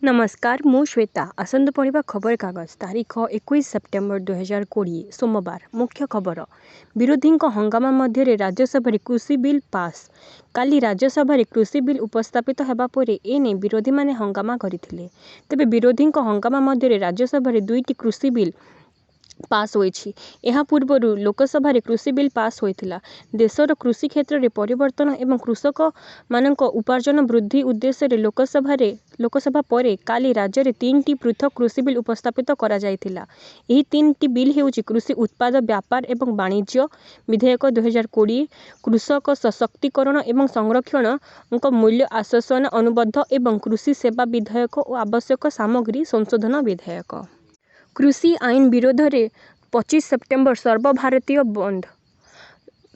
नमस्कार मु श्वेता आसंद पढ़ा खबर कागज तारीख 21 सेप्टेम्बर 2020 सोमवार मुख्य खबर विरोधी हंगामा मध्य राज्यसभा कृषि बिल पास काली राज्यसभा कृषि बिल उपस्थापित होगा पर एने विरोधी माने हंगामा करथिले तेबे विरोधी हंगामा मध्य राज्यसभा दुईटी कृषि बिल पास होईछि। एहा पूर्वरु लोकसभा कृषि बिल पास होइथिला। देशर कृषि क्षेत्र में परिवर्तन एवं कृषक मानक उपार्जन वृद्धि उद्देश्य लोकसभा परे काली राज्य में 3टी पृथक कृषि बिल उपस्थापित करा जायथिला। एही 3टी बिल हेउछि कृषि उत्पाद व्यापार एवं वाणिज्य विधेयक 2020, कृषक सशक्तिकरण एवं संरक्षण मूल्य आश्वासन अनुबद्ध एवं कृषि सेवा विधेयक और आवश्यक सामग्री संशोधन विधेयक। कृषि आईन विरोध में 25 सेप्टेम्बर सर्वभारतीय बंद।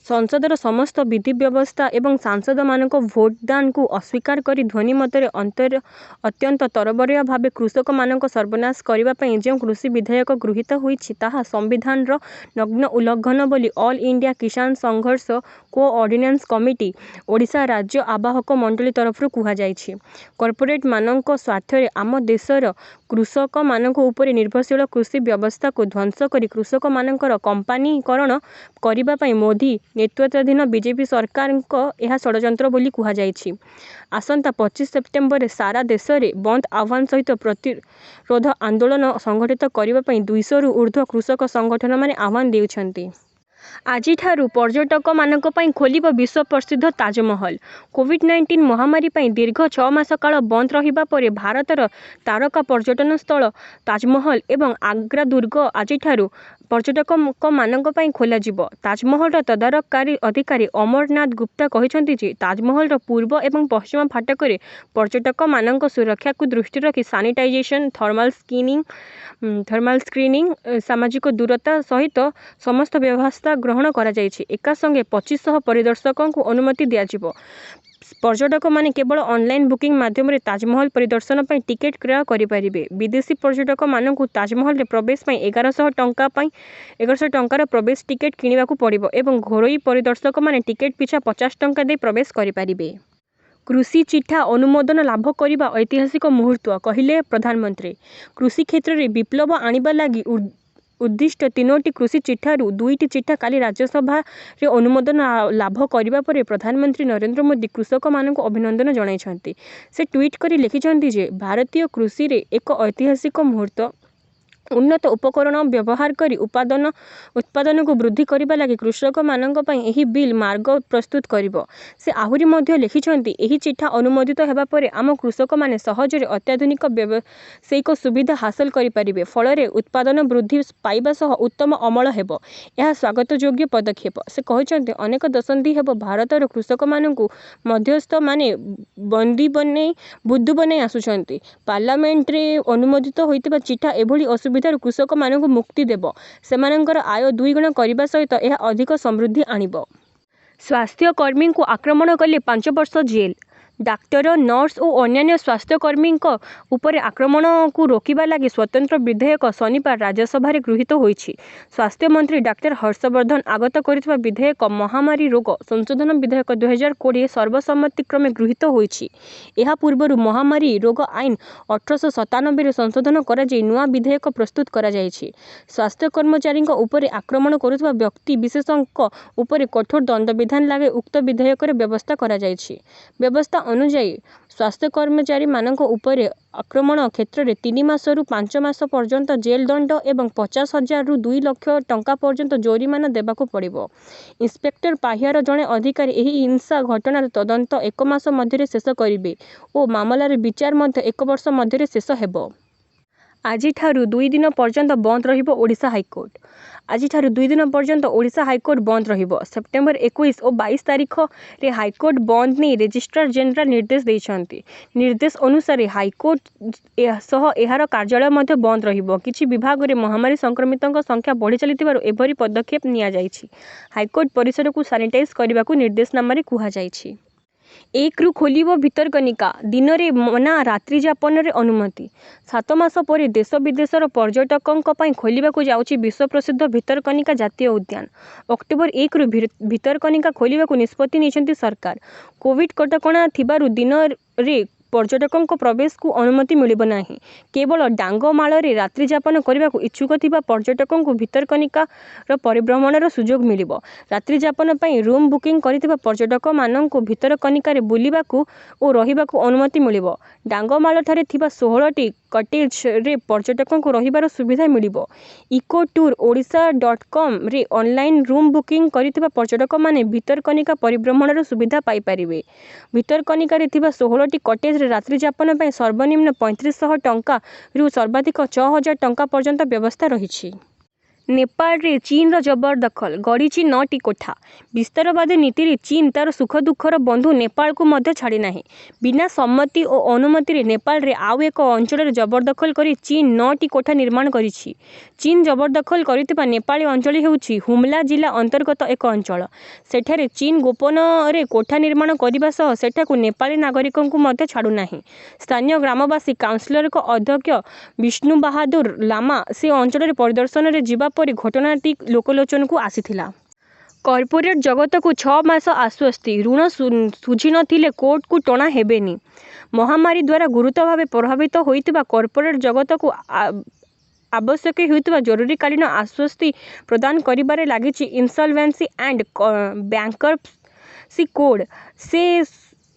संसदर समस्त विधि व्यवस्था एवं सांसद मानक भोटदान को अस्वीकार करी ध्वनि मतरे अत्यंत तरबरिया भावे कृषक मानक सर्वनाश करने जो कृषि विधेयक गृहीत होईछि ताहा संविधान नग्न उल्लंघन बोली ऑल इंडिया किसान संघर्ष कोऑर्डिनेंस कमिटी ओडिशा राज्य आवाहक मंडली तरफ कहा जायछि। कॉर्पोरेट मानक स्वार्थ आम देशर कृषक मानक उपरे निर्भरशील कृषि व्यवस्था को ध्वंस करी कृषक मानकर कंपानीकरण करिबा पई मोदी नेतृत्वाधीन बीजेपी सरकार यह षड्यंत्र बोली कहुଯାଇଛି। आसंता 25 सेप्टेम्बर सारा देश में बंद आह्वान सहित प्रतिरोध आंदोलन संगठित करने 200 रु ऊर्ध्व कृषक संगठन माने आह्वान देउछन्ति। आजिठारु पर्यटक मानक पई खोलिब विश्व प्रसिद्ध ताजमहल। कोविड-19 महामारी पई दीर्घ 6 मास काल बंद रहिबा परे भारतर तारका पर्यटन स्थल ताजमहल एवं आग्रा दुर्ग आजिठारु पर्यटक मानक पई खोला जिवो। ताजमहल तदारखकारी अधिकारी अमरनाथ गुप्ता कहिसंति जे ताजमहल पूर्व एवं पश्चिम फाटक पर्यटक मानक सुरक्षा को दृष्टि रखी सैनिटाइजेशन थर्माल स्क्रीनिंग सामाजिक दूरता सहित समस्त व्यवस्था ग्रहण करा जायछि। एका संगे 2500 परिदर्शकों को अनुमति दिया जिवो। पर्यटक माने केवल ऑनलाइन बुकिंग माध्यम रे ताजमहल परिदर्शन पर टिकेट क्रय करि परिबे। विदेशी पर्यटक मानकु ताजमहल रे प्रवेश पई 1100 टंकार प्रवेश टिकेट किनिबाकू पड़िबो एवं घरोई परिदर्शक माने टिकेट पिछा 50 टंका दे प्रवेश करि परिबे। कृषि चिठा अनुमोदन लाभ करने ऐतिहासिक मुहूर्त कहिले प्रधानमंत्री। कृषि क्षेत्र में विप्लव आनिबा लागि उद्दिष्ट 3टी कृषि चिठारु 2टी चिठा काली राज्यसभा रे अनुमोदन लाभ करने पर प्रधानमंत्री नरेंद्र मोदी कृषक मानक अभिनंदन जणाइछन्ति। से ट्वीट करी लिखिछन्ति जे भारतीय कृषि रे एक ऐतिहासिक मुहूर्त उन्नत उपकरण व्यवहार करी उत्पादन को वृद्धि करने लगी कृषक मानक पई एही बिल मार्ग प्रस्तुत करिवो। से आहुरी मध्य लिखिछन्ति एही चिठा अनुमोदित हेबा परे आम कृषक माने सहजरे अत्याधुनिक व्यावसायिक सुविधा हासिल करि परिबे। फलरे उत्पादन वृद्धि पाइबा सह उत्तम अमल हेबो। यह स्वागत योग्य पदक्षेप। से कहिछन्ति अनेक दशंधि हेबो भारतर कृषक मानकु मध्यस्थ माने बुद्धू बनै आसुछन्ति। पार्लियामेंट रे अनुमोदित होइतिबा चिठा एभली असुविधार कृषक मानक मुक्ति देव। सेमानंकर आय 2 गुण करने सहित यह अधिक समृद्धि आनिब। स्वास्थ्यकर्मी को आक्रमण कले 5 वर्ष जेल। डाक्तर नर्स और अन्य स्वास्थ्यकर्मी उपर आक्रमण को रोकवा लगी स्वतंत्र विधेयक शनिवार राज्यसभा गृहीत होईछि। स्वास्थ्य मंत्री डाक्टर हर्षवर्धन आगत करिଥିବା विधेयक महामारी रोग संशोधन विधेयक 2020 सर्वसम्मतिक्रमे गृहीत होईछि। एहा पूर्वरु महामारी रोग आईन 1897 संशोधन करा जाई नुआ विधेयक प्रस्तुत करा जायछि। स्वास्थ्य कर्मचारी उपर आक्रमण करुଥିବା व्यक्ति विशेषज्ञ उपर कठोर दंड विधान लागे उक्त विधेयक व्यवस्था करा जायछि। व्यवस्था अनुଯାयी स्वास्थ्य कर्मचारी मानक उपरे आक्रमण क्षेत्र में 3 मास रु 5 मास पर्यंत जेल दंड एवं 50,000 रु 2 लाख टंका पर्यंत जोरिमाना देबाकू पड़िबो। इंस्पेक्टर पाहियार जड़े अधिकारी एही हिंसा घटनार तदंत 1 मास मध्य शेष करिबे और मामलार विचार मध्य 1 वर्ष मध्य शेष हेबो। आजिठारु 2 दिन पर्यंत बंद रहिबो ओडिशा हाईकोर्ट। आजिठारु 2 दिन पर्यंत ओडिशा हाईकोर्ट बंद रहिबो। सेप्टेम्बर 21 और 22 तारीख रे हाईकोर्ट बंद नहीं रेजिस्ट्रार जनरल निर्देश देइछन्ति। निर्देश अनुसार हाईकोर्ट सह एहार कार्यालय मध्य बंद रहिबो। किछि विभाग रे महामारी संक्रमितों संख्या बढ़ी चलिथिबारु एभरी पदक्षेप निया जायछि। हाईकोर्ट परिसर को सैनिटाइज करबाकू निर्देशनामा रे कुहा जायछि। 1 रु खोलिबो भितरकनिका दिन रे मना रात्रि जापन रे अनुमति। 7 मास पर देश विदेशर पर्यटकों खोलिबाकू जाउछि विश्व प्रसिद्ध भितरकनिका जातीय उद्यान। अक्टोबर 1 रु भितरकनिका खोलिबाकू निष्पत्ति नेछन्ति सरकार। कोविड कटकणा थिबारु दिन रे पर्यटकों प्रवेश को अनुमति मिलिब नाही। केवल डांगमाଳରେ रात्रि यापन करने को इच्छुक थिबा पर्यटकों को भितरकनिकार परिभ्रमणर सुजोग मिलिब। रात्रि यापन पई रूम बुकिंग करिथिबा पर्यटक माननकु भितरकनिकारे बुलिबाकू और रहिबाकू अनुमति मिलिब। डांगमाळଠାରେ थिबा 16ଟି कटेज रे पर्यटकों को रहिबार सुविधा मिलिब। ecotour-odisha.com रे ऑनलाइन रूम बुकिंग करिथिबा पर्यटक माने भितरकनिका परिभ्रमणर सुविधा पाई परिबे। भितरकनिकारे थिबा 16टी कटेज रे रात्रि यापन पई सर्वनिम्न 3500 टंका रु सर्वाधिक 6000 टंका पर्यंत व्यवस्था रहिछि। नेपाल रे चीन जबरदखल गढ़ी 9टी कोठा। विस्तारवादी नीति रे चीन तार सुख दुखर बंधु नेपाल को मध्य छाड़ी नाही। बिना सम्मति और अनुमति रे नेपाल रे आउ एक अंचल जबरदखल करी चीन 9टी कोठा निर्माण करिछि। चीन जबरदखल करितिबा नेपाली अंचल हेउछि हुमला जिला अंतर्गत एक अंचल। सेठारे चीन गोपन रे कोठा निर्माण करिबा सह सेठाकू नेपाली नागरिकों को मध्य छाड़ू नाही। स्थानीय ग्रामवासी काउंसिलर को अध्यक्ष विष्णु बहादुर लामा से अंचल परिदर्शन रे जिबा परी घटनाटी लोकलोचन को आसीथिला। कॉर्पोरेट जगत को 6 मास आश्वस्ति ऋण सुझी नथिले कोर्ट को टणा हेबेनी। महामारी द्वारा गुरुतर भाव प्रभावित होइतिबा कॉर्पोरेट जगत को आवश्यक होइतिबा जरूरीकालीन आश्वस्ति प्रदान करिबारे लागिछि इंसॉल्वेंसी एंड बैंकरप्सी कोड से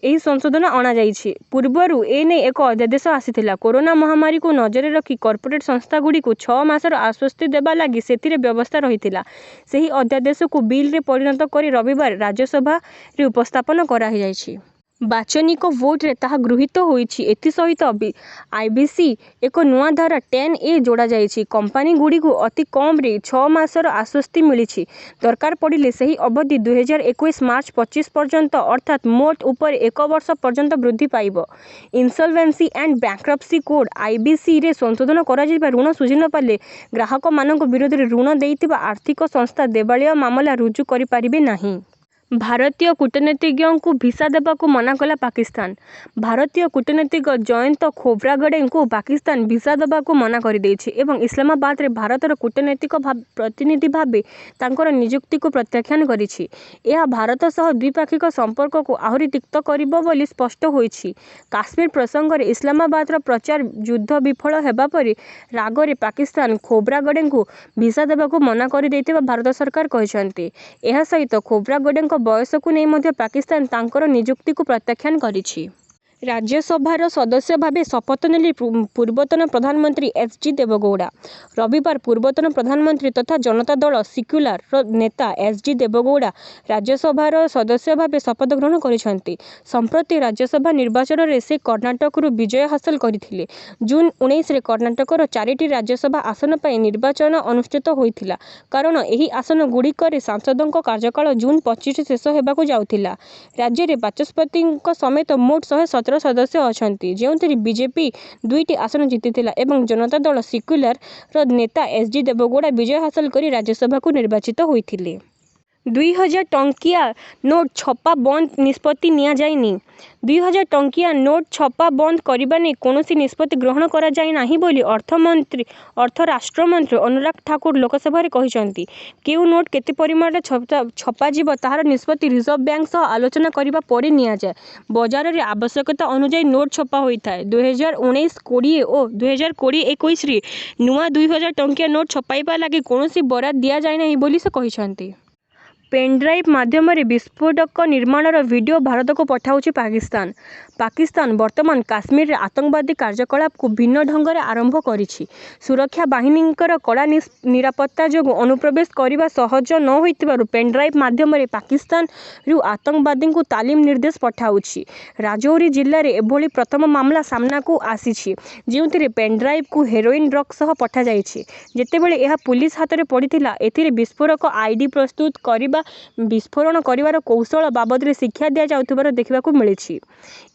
यही संशोधन अणा जाइछि। पूर्वरु एने एक अध्यादेश आसीथिला। कोरोना महामारी को नजर रखी कॉर्पोरेट संस्था गुडी को 6 मासर आश्वस्ति देबा लागि सेथिरे व्यवस्था रहिथिला। सेही अध्यादेश को बिल रे परिणत करी रविवार राज्यसभा रे उपस्थापन करा जाइछि। बाचनिक भोट रे ताहा गृहीत होइछि। एथि सहित आईबीसी एक नुआ धारा 10A जोड़ा जाइछि। कंपनी गुडी को अति कम रे 6 मासर आश्वस्ति मिलिछि। दरकार पड़िले सही अवधि 2021 मार्च 25 पर्यंत अर्थात मोट ऊपर 1 वर्ष पर्यंत वृद्धि पाइब। Insolvency and bankruptcy code IBC रे संशोधन करा जिबा ऋण सुझी न पाले ग्राहक मानक विरोध रे ऋण देइतिबा आर्थिक संस्था देवालिया मामला रुजु करि पारिबे नाही। भारतीय कूटनीतिज्ञों को भिसा देवा को मना कला पाकिस्तान। भारतीय कूटनीतिज्ञ जयंत खोब्रागडे को पाकिस्तान भिसा देवा को मना कर देछि एवं इस्लामाबाद रे भारतर कूटनीतिक प्रतिनिधि भाबे तांकर नियुक्ति को प्रत्याख्यान करिछि। यह भारत सह द्विपाक्षिक संपर्क को आहुरी तिक्त करिबो बोली स्पष्ट होइछि। काश्मीर प्रसंग रे इस्लामाबाद रा प्रचार युद्ध विफल हेबा परि रागरे पाकिस्तान खोब्रागडे को भिसा देवा को मना कर देथिबा भारत सरकार कहिसंती। एहा सहित खोब्रागडे बयस को नहीं मध्य पाकिस्तान तांकर नियुक्ति को प्रत्याख्यान करिछि। राज्यसभार सदस्य भावे शपथ नेले पूर्वतन प्रधानमंत्री एच.डी. देवगौड़ा। रविवार पूर्वतन प्रधानमंत्री तथा जनता दल सिक्युलर नेता एच.डी. देवगौड़ा राज्यसभार सदस्य भावे शपथ ग्रहण करिसेंती। संप्रति राज्यसभा निर्वाचन रे से कर्नाटक रु विजय हासिल करथिले। जून 19 रे कर्नाटकर 4टी राज्यसभा आसन पर निर्वाचन अनुष्ठित होइथिला। कारण एही आसन गुड़िकर सांसदों कार्यकाल जून 25 शेष हेबाकू जाउथिला। राज्य रे बाचस्पति समेत मोट 117 सदस्य अछंती जेउथिरे बीजेपी 2टी आसन जीतिथिला एवं जनता दल सिक्युलर नेता एच.डी. देवगौड़ा विजय हासिल करी राज्यसभा को निर्वाचित होइथिले। 2000 टंकिया नोट छपा बंद निष्पत्ति निया जाइनी। 2000 टंकिया नोट छपा बंद करबा नै कोनोसी निष्पत्ति ग्रहण करा जाय नाही बोली अर्थ राष्ट्र मंत्री अनुराग ठाकुर लोकसभा रे कहिसंती। केउ नोट केते परिमाण छपा जीव ताहार निष्पत्ति रिजर्व बैंक सह आलोचना करिबा परे निया जाय। बाजार रे आवश्यकता अनुसार नोट छपा होइथाय। 2019-20 और 2020-21 रे नुआ 2000 टंकिया नोट छपाइबा लागि कोनोसी बराद दिया जाय नाही बोली से कहिसंती। पेनड्राइव माध्यम विस्फोटक निर्माणर वीडियो भारत को पठाउछि पाकिस्तान। पाकिस्तान वर्तमान काश्मीर आतंकवादी कार्यकलाप को भिन्न ढंग से आरंभ करिछि। सुरक्षा बाहिनीकर कड़ा निरापत्ता जो अनुप्रवेश करने सहज न होइतिबारु पेनड्राइव माध्यम पाकिस्तान रु आतंकवादी को तालीम निर्देश पठाउछि। राजौरी जिले में एभली प्रथम मामला सामना को आसीछि जेउथिरे पेनड्राइव को हेरोइन ड्रग सह पठा जाइछि। जेतेबेले यह पुलिस हाथ में पड़िथिला एथिरे विस्फोटक आईडी प्रस्तुत करने विस्फोरण करिवार कौशल बाबद रे शिक्षा दिया जाउथिबार देखिबाकू मिलिछि।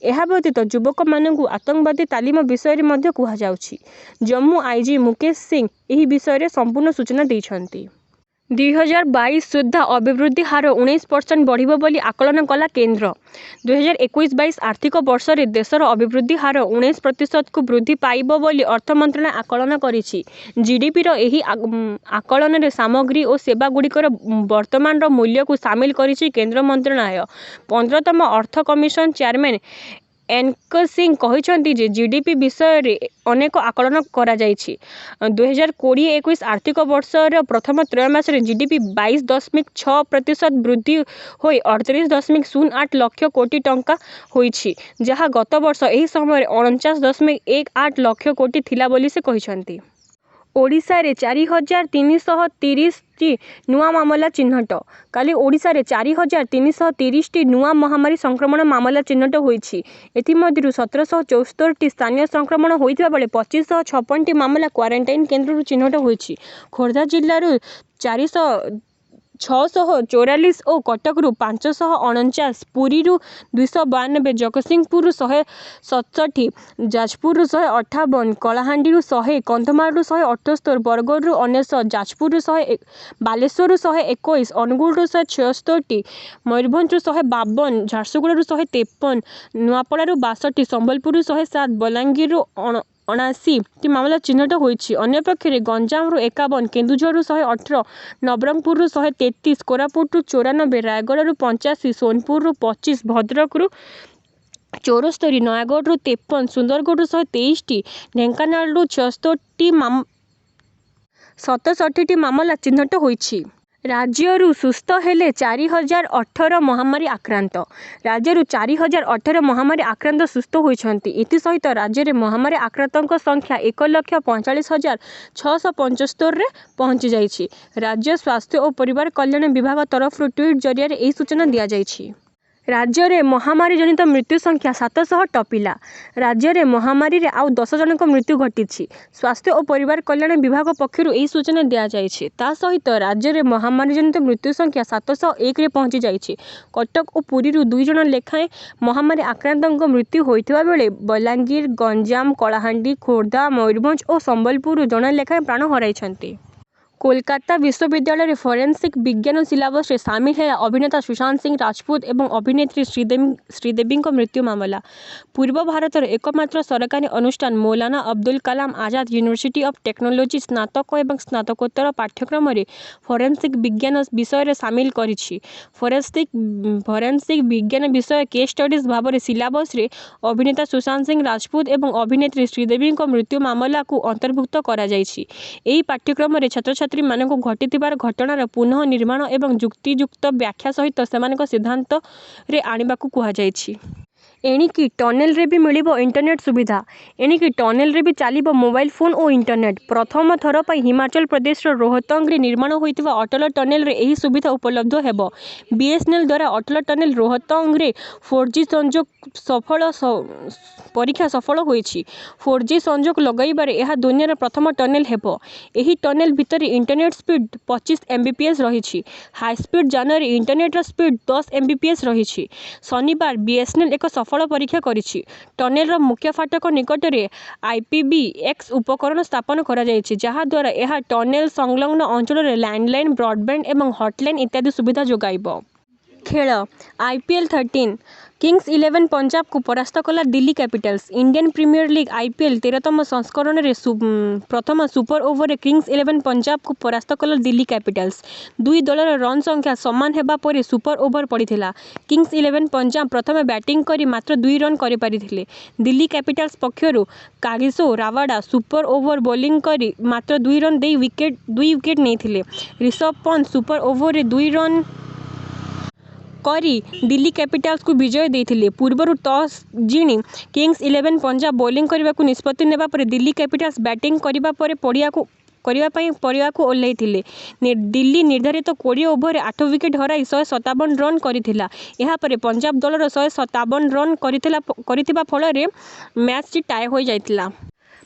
एहा व्यतीत युवक मानकू आतंकवादी तालीम विषय रे मध्य कुहा जाउछि। जम्मू आईजी मुकेश सिंह एही विषय रे संपूर्ण सूचना दैछंती। 2022 सुधा अभिवृद्धि हार 19% बढ़िबो बोली आकलन कला केंद्र। 2021-22 आर्थिक वर्ष रे देशर अभिवृद्धि हार 19% को वृद्धि पाइबो बोली अर्थ मंत्रालय आकलन करिछि। जीडीपी रो एही आकलन रे सामग्री और सेवा गुड़िकर वर्तमान रो मूल्य को शामिल करिछि केंद्र मंत्रालय। 15तम अर्थ कमिशन चेयरमैन एनक सिंह कहते जे जीडीपी विषय रे अनेक आकलन करा 2020-21 आर्थिक वर्षर प्रथम त्रैमास जीडीपी 22.6% वृद्धि हो 38.08 लक्ष कोटी टंका होईछि, जहाँ गत वर्ष एही समय 49.18 लक्ष कोटी थिला बोली से कहिसंती। ओडिशा रे 4330 टी नुआ मामला चिन्हट। काली ओडिशा रे 4330 टी नुआ महामारी संक्रमण मामला चिन्हट होईछि। एथिमध्यरु 1774 टी स्थानीय संक्रमण होइथिबा बेले 2556 टी मामला क्वारंटाइन केन्द्र रु चिन्हट होईछि। खोर्धा जिल्ला रु 644 और कटक रु 549, पुरी रु 292, जगतसिंहपुर रु 167, जाजपुर रु 158, कलाहांडी रु 100, कंधमाल रु 178, बरगढ़ रु 19, जाजपुर रु 100, बालेश्वर रु 121, अनुगुल रु 176, मयूरभंज रु 152, झारसुगुड़ा रु 153, नुआपड़ा रु 62, संबलपुर रु 107, बलांगीर रु 79 टी मामला चिन्हट होईछि। अन्य पक्षरे गंजाम रु 51, केन्दुझर रु 118, नवरंगपुर रु 133, कोरापुट रु 94, रायगढ़ रु 85, सोनपुर रु 25, भद्रक रु 74, नयागढ़ रु 53, सुंदरगढ़ रु 123, ढेंकानाल रु 67 टी मामला चिन्हट होईछि। राज्यरू सुस्थ हेले 4018 महामारी आक्रांत। राज्यरू 4018 महामारी आक्रांत सुस्थ होइछंती। इति सहित राज्य में महामारी आक्रांतों संख्या 1,45,675 रे पहुंची जाइछि। राज्य स्वास्थ्य और परिवार कल्याण विभाग तरफ ट्वीट जरिया यह सूचना दिया जाइछि। राज्य में महामारी जनित मृत्यु संख्या 700 टपिला। राज्य में महामारी रे आउ 10 जन मृत्यु घटी। स्वास्थ्य और परिवार कल्याण विभाग पक्षर यह सूचना दि जाइछि। ता सहित राज्य में महामारी जनित मृत्यु संख्या 701 रे पहुंची जाइछि। कटक और पुरी 2 जन लेखाएं महामारी आक्रांतों मृत्यु होइथिबा बेले बलांगीर, गंजाम, कलाहांडी, खोर्धा, मयूरभंज और संबलपुर जन लेखाएं प्राण हराइछंती। कोलकाता विश्वविद्यालय रे फोरेंसिक विज्ञान सिलेबस रे सामिल है अभिनेता सुशांत सिंह राजपूत एवं अभिनेत्री श्रीदेवी मृत्यु मामला। पूर्व भारत एकमात्र सरकारी अनुष्ठान मौलाना Abdul Kalam Azad university of technology स्नातक एवं स्नातकोत्तर पाठ्यक्रम रे फोरेंसिक विज्ञान विषय रे सामिल करिछि। फोरेंसिक विज्ञान विषय केस स्टडीज भाव में सिलेबस रे अभिनेता सुशांत सिंह राजपूत एवं अभिनेत्री श्रीदेवी मृत्यु मामला को अंतर्भुक्त करा जाइछि। एही पाठ्यक्रम रे छात्र मानक घटिथिबार घटनार पुनः निर्माण एवं युक्तियुक्त व्याख्या सहित सेमानक सिद्धांत रे आनिबाकू कुहा जाइछि। एणिकी टनेल रे भी मिलिबो इंटरनेट सुविधा। एणिकी टनेल रे भी चलिबो मोबाइल फोन और इंटरनेट। प्रथम थर पर हिमाचल प्रदेश रोहतंग रे निर्माण होइतिबा अटल टनेल रे एही सुविधा उपलब्ध हेबो। बीएसएनएल द्वारा अटल टनेल रोहतंग रे 4G संजोग परीक्षा सफल होइछि। 4G संजोग लगाइबारे यह दुनियार प्रथम टनेल हेबो। एही टनेल भितर इंटरनेट स्पीड 25 Mbps रहिछि। हाई स्पीड जानर इंटरनेट स्पीड 10 Mbps रहिछि। शनिवार बीएसएनएल एक सफल परीक्षा करिछि। टनेल मुख्य फाटक निकट में IPv6 उपकरण स्थापन करा जाइछि, जहा द्वारा यह टनेल संलग्न अंचल में लैंडलाइन, ब्रॉडबैंड एवं हॉटलाइन इत्यादि सुविधा जोगाइबो। खेल IPL 13 किंग्स 11 पंजाब को परास्त कला Delhi Capitals. Indian Premier League IPL 13तम संस्करण रे प्रथम सुपर ओवर किंग्स 11 पंजाब को परास्त कला दिल्ली कैपिटल्स। दुई दलर रन संख्या समान हेबा परे सुपर ओवर पड़िथिला। किंग्स 11 पंजाब प्रथम बैटिंग करी मात्र 2 रन करि पारिथिले। दिल्ली कैपिटल्स पक्षरु Kagiso Rabada super over bowling करी मात्र 2 रन दे दुई विकेट नेथिले। ऋषभ पंत सुपर ओवर रे 2 रन करी दिल्ली कैपिटल्स को विजय देथिले। पूर्वरु टॉस जिणी किंग्स 11 पंजाब बॉलिंग करने को निष्पत्ति नेबा परे दिल्ली कैपिटल्स बैटिंग करने पर पड़िया को ओह्लैथिले। दिल्ली निर्धारित 20 ओवर 8 विकेट हराई 157 रन करिथिला। एहा परे पंजाब दलर 157 रन करिथिबा फल मैच टाई हो जाइथिला।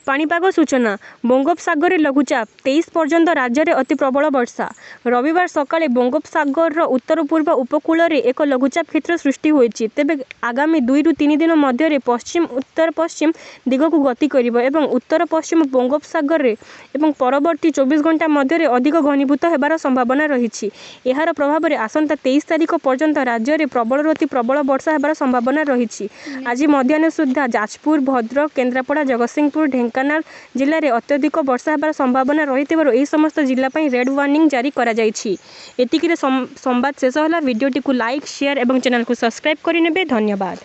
पाणीपाग सूचना। बंगोपसागर लघुचाप 23 पर्यंत राज्य में अति प्रबल वर्षा। रविवार सकाळे बंगोपसागर उत्तर पूर्व उपकूल रे एक लघुचाप क्षेत्र सृष्टि होइछि। तेबे आगामी 2 ରୁ 3 दिन मध्य पश्चिम उत्तर पश्चिम दिग को गति करिबो एवं उत्तर पश्चिम बंगोपसागर रे एवं परवर्ती 24 घंटा मध्य अधिक घनीभूत हेबार संभावना रहिछि। एहार प्रभाव रे आसंता 23 तारिख पर्यंत राज्य में प्रबल अति प्रबल वर्षा हेबार संभावना रहिछि। आज मध्याह्न सुद्धा जाजपुर, भद्रक, केन्द्रापड़ा, जगतसिंहपुर, ढेंकानाल जिले में अत्यधिक वर्षा हेबार संभावना रही समस्त जिला रेड वार्निंग जारी करा जाइछि। एतिकिरे संवाद शेष होला। वीडियोटी को लाइक, शेयर और चैनल को सब्सक्राइब करिनेबे। धन्यवाद।